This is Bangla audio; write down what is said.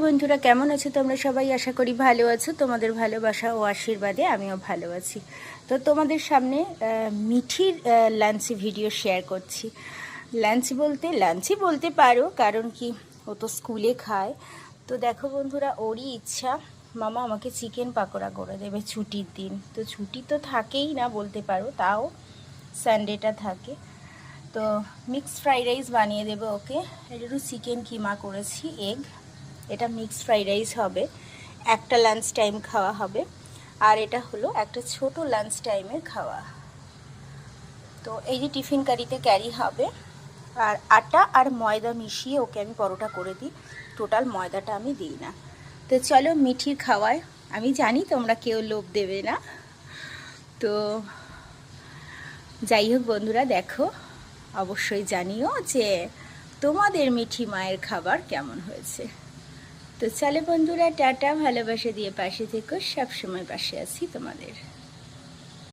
বন্ধুরা, কেমন আছো তোমরা সবাই? আশা করি ভালো আছো। তোমাদের ভালোবাসা ও আশীর্বাদে আমিও ভালো আছি। তো তোমাদের সামনে মিঠির লাঞ্চ ভিডিও শেয়ার করছি। লাঞ্চই বলতে পারো, কারণ কি ও তো স্কুলে খায়। তো দেখো বন্ধুরা, ওরই ইচ্ছা মামা আমাকে চিকেন পাকোড়া করে দেবে ছুটির দিন। তো ছুটি তো থাকেই না বলতে পারো, তাও সানডেটা থাকে। তো মিক্সড ফ্রাইড রাইস বানিয়ে দেবে ওকে। একটু চিকেন কিমা করেছি, এগ, এটা মিক্সড ফ্রাইড রাইস হবে। একটা লাঞ্চ টাইম খাওয়া হবে, আর এটা হলো একটা ছোট লাঞ্চ টাইমের খাওয়া। তো এই যে টিফিন কারিতে ক্যারি হবে। আর আটা আর ময়দা মিশিয়ে ওকে আমি পরোটা করে দিই, টোটাল ময়দাটা আমি দিই না। তো চলো মিঠির খাওয়ায়। আমি জানি তোমরা কেউ লোভ দেবে না, তো যাই হোক বন্ধুরা, দেখো অবশ্যই জানিও যে তোমাদের মিঠি মায়ের খাবার কেমন হয়েছে। তো চলে বন্ধুরা, টাটা, ভালোবাসা দিয়ে পাশে থেকো, সবসময় পাশে আছি তোমাদের।